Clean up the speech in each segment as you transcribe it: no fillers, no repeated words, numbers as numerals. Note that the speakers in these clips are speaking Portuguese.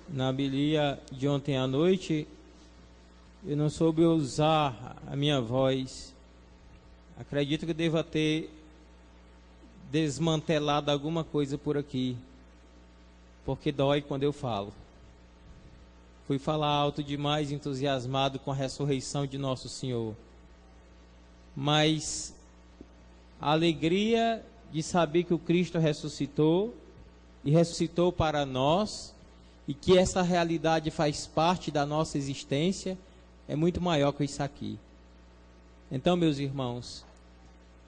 Na homilia de ontem à noite, eu não soube usar a minha voz. Acredito que eu deva ter desmantelado alguma coisa por aqui, porque dói quando eu falo. Fui falar alto demais, entusiasmado com a ressurreição de nosso Senhor. Mas a alegria de saber que o Cristo ressuscitou, e ressuscitou para nós, e que essa realidade faz parte da nossa existência, é muito maior que isso aqui. Então, meus irmãos,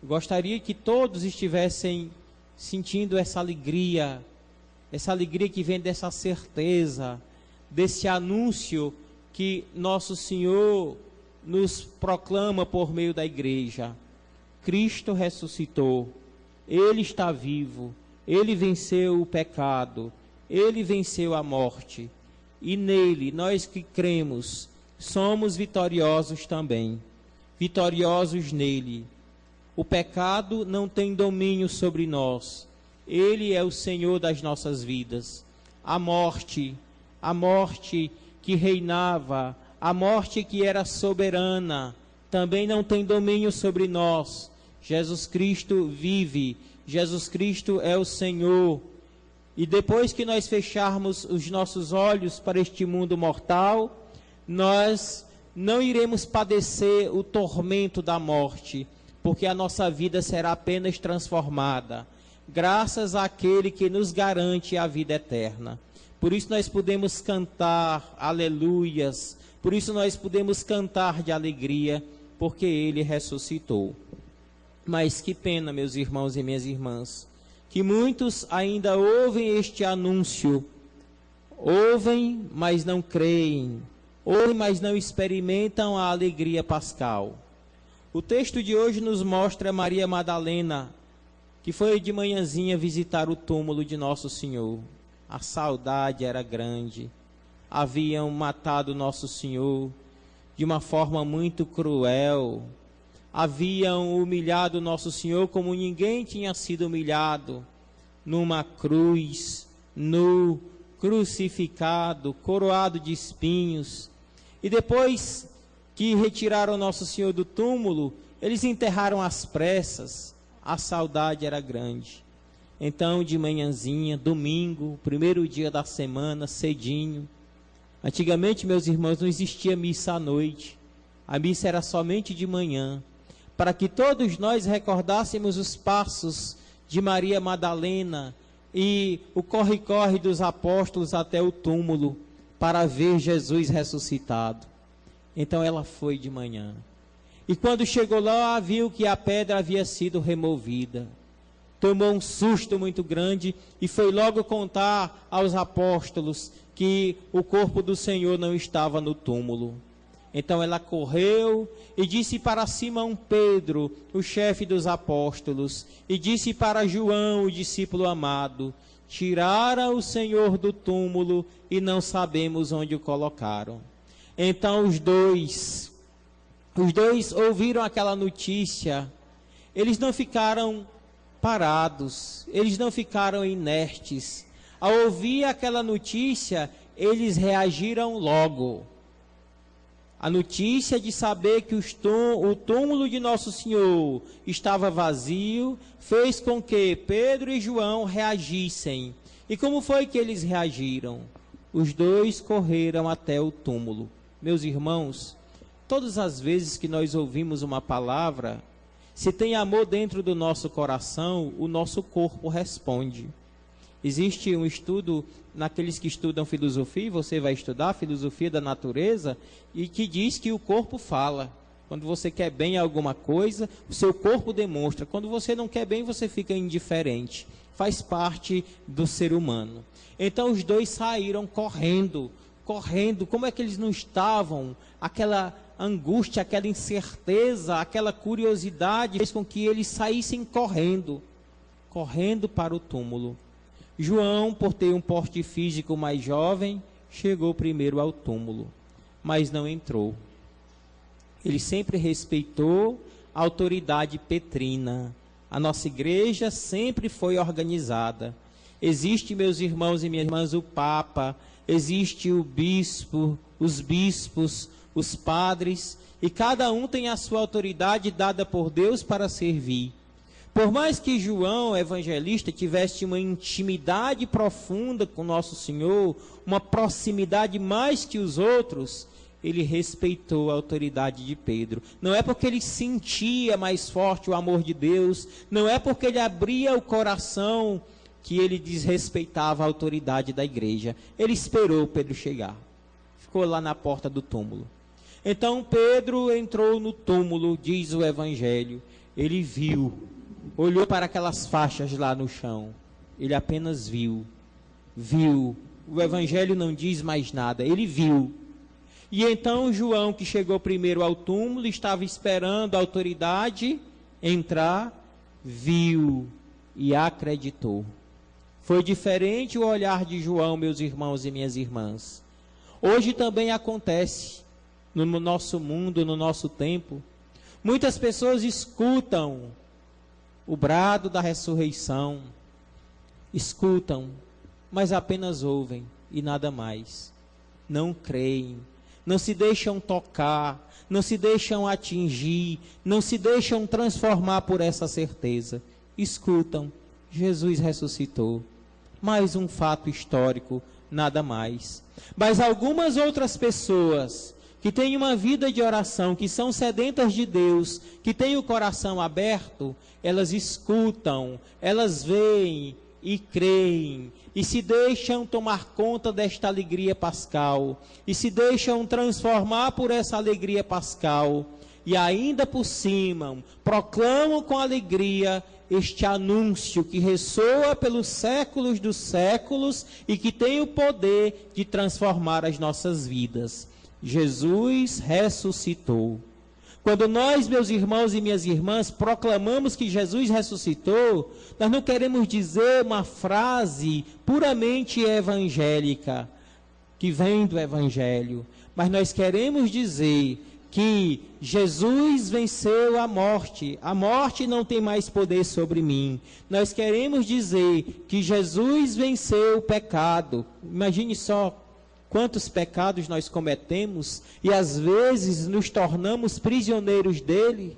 eu gostaria que todos estivessem sentindo essa alegria que vem dessa certeza, desse anúncio que nosso Senhor nos proclama por meio da igreja. Cristo ressuscitou, Ele está vivo, Ele venceu o pecado, Ele venceu a morte, e nele, nós que cremos, somos vitoriosos também, vitoriosos nele. O pecado não tem domínio sobre nós, Ele é o Senhor das nossas vidas. A morte que reinava, a morte que era soberana, também não tem domínio sobre nós. Jesus Cristo vive, Jesus Cristo é o Senhor. E depois que nós fecharmos os nossos olhos para este mundo mortal, nós não iremos padecer o tormento da morte, porque a nossa vida será apenas transformada, graças àquele que nos garante a vida eterna. Por isso nós podemos cantar aleluias, por isso nós podemos cantar de alegria, porque Ele ressuscitou. Mas que pena, meus irmãos e minhas irmãs, que muitos ainda ouvem este anúncio, ouvem, mas não creem, ouvem, mas não experimentam a alegria pascal. O texto de hoje nos mostra Maria Madalena, que foi de manhãzinha visitar o túmulo de Nosso Senhor. A saudade era grande, haviam matado Nosso Senhor de uma forma muito cruel, haviam humilhado Nosso Senhor como ninguém tinha sido humilhado, numa cruz, nu, crucificado, coroado de espinhos. E depois que retiraram Nosso Senhor do túmulo, eles enterraram às pressas. A saudade era grande. Então, de manhãzinha, domingo, primeiro dia da semana, cedinho. Antigamente, meus irmãos, não existia missa à noite. A missa era somente de manhã, para que todos nós recordássemos os passos de Maria Madalena e o corre-corre dos apóstolos até o túmulo, para ver Jesus ressuscitado. Então ela foi de manhã. E quando chegou lá, viu que a pedra havia sido removida. Tomou um susto muito grande e foi logo contar aos apóstolos que o corpo do Senhor não estava no túmulo. Então ela correu e disse para Simão Pedro, o chefe dos apóstolos, e disse para João, o discípulo amado: tiraram o Senhor do túmulo e não sabemos onde o colocaram. Então os dois ouviram aquela notícia. Eles não ficaram parados, eles não ficaram inertes. Ao ouvir aquela notícia, eles reagiram logo. A notícia de saber que o túmulo de Nosso Senhor estava vazio fez com que Pedro e João reagissem. E como foi que eles reagiram? Os dois correram até o túmulo. Meus irmãos, todas as vezes que nós ouvimos uma palavra, se tem amor dentro do nosso coração, o nosso corpo responde. Existe um estudo, naqueles que estudam filosofia, você vai estudar filosofia da natureza, e que diz que o corpo fala. Quando você quer bem alguma coisa, o seu corpo demonstra. Quando você não quer bem, você fica indiferente. Faz parte do ser humano. Então os dois saíram correndo. Como é que eles não estavam? Aquela angústia, aquela incerteza, aquela curiosidade fez com que eles saíssem correndo para o túmulo. João, por ter um porte físico mais jovem, chegou primeiro ao túmulo, mas não entrou. Ele sempre respeitou a autoridade petrina. A nossa igreja sempre foi organizada. Existe, meus irmãos e minhas irmãs, o Papa, existe o bispo, os bispos, os padres, e cada um tem a sua autoridade dada por Deus para servir. Por mais que João, evangelista, tivesse uma intimidade profunda com Nosso Senhor, uma proximidade mais que os outros, ele respeitou a autoridade de Pedro. Não é porque ele sentia mais forte o amor de Deus, não é porque ele abria o coração que ele desrespeitava a autoridade da igreja. Ele esperou Pedro chegar. Ficou lá na porta do túmulo. Então Pedro entrou no túmulo, diz o evangelho. Ele viu, olhou para aquelas faixas lá no chão. Ele apenas viu. O evangelho não diz mais nada. Ele viu. E então João, que chegou primeiro ao túmulo, estava esperando a autoridade entrar, viu e acreditou. Foi diferente o olhar de João, meus irmãos e minhas irmãs. Hoje também acontece no nosso mundo, no nosso tempo. Muitas pessoas escutam o brado da ressurreição, escutam, mas apenas ouvem e nada mais. Não creem. Não se deixam tocar, não se deixam atingir, não se deixam transformar por essa certeza. Escutam, Jesus ressuscitou. Mais um fato histórico, nada mais. Mas algumas outras pessoas que têm uma vida de oração, que são sedentas de Deus, que têm o coração aberto, elas escutam, elas veem e creem, e se deixam tomar conta desta alegria pascal, e se deixam transformar por essa alegria pascal, e ainda por cima, proclamam com alegria este anúncio que ressoa pelos séculos dos séculos, e que tem o poder de transformar as nossas vidas. Jesus ressuscitou. Quando nós, meus irmãos e minhas irmãs, proclamamos que Jesus ressuscitou, nós não queremos dizer uma frase puramente evangélica, que vem do Evangelho, mas nós queremos dizer que Jesus venceu a morte não tem mais poder sobre mim. Nós queremos dizer que Jesus venceu o pecado. Imagine só quantos pecados nós cometemos e às vezes nos tornamos prisioneiros dele.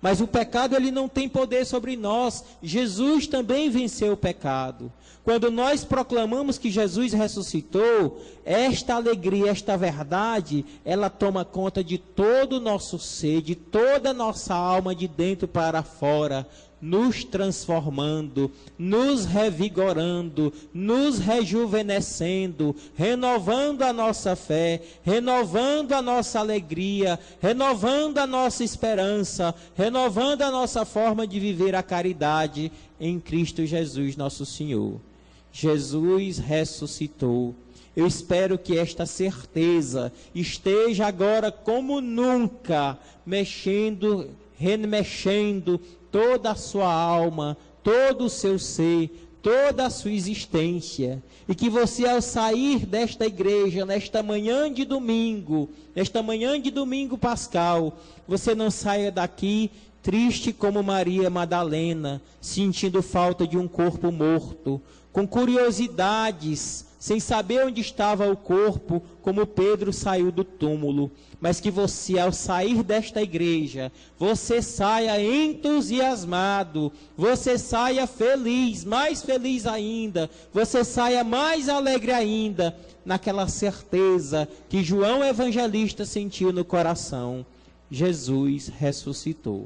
Mas o pecado ele não tem poder sobre nós. Jesus também venceu o pecado. Quando nós proclamamos que Jesus ressuscitou, esta alegria, esta verdade, ela toma conta de todo o nosso ser, de toda a nossa alma, de dentro para fora, nos transformando, nos revigorando, nos rejuvenescendo, renovando a nossa fé, renovando a nossa alegria, renovando a nossa esperança, renovando a nossa forma de viver a caridade em Cristo Jesus, nosso Senhor. Jesus ressuscitou. Eu espero que esta certeza esteja agora como nunca, remexendo toda a sua alma, todo o seu ser, toda a sua existência. E que você, ao sair desta igreja, nesta manhã de domingo pascal, você não saia daqui triste como Maria Madalena, sentindo falta de um corpo morto, com curiosidades, sem saber onde estava o corpo, como Pedro saiu do túmulo. Mas que você, ao sair desta igreja, você saia entusiasmado, você saia feliz, mais feliz ainda, você saia mais alegre ainda, naquela certeza que João Evangelista sentiu no coração: Jesus ressuscitou.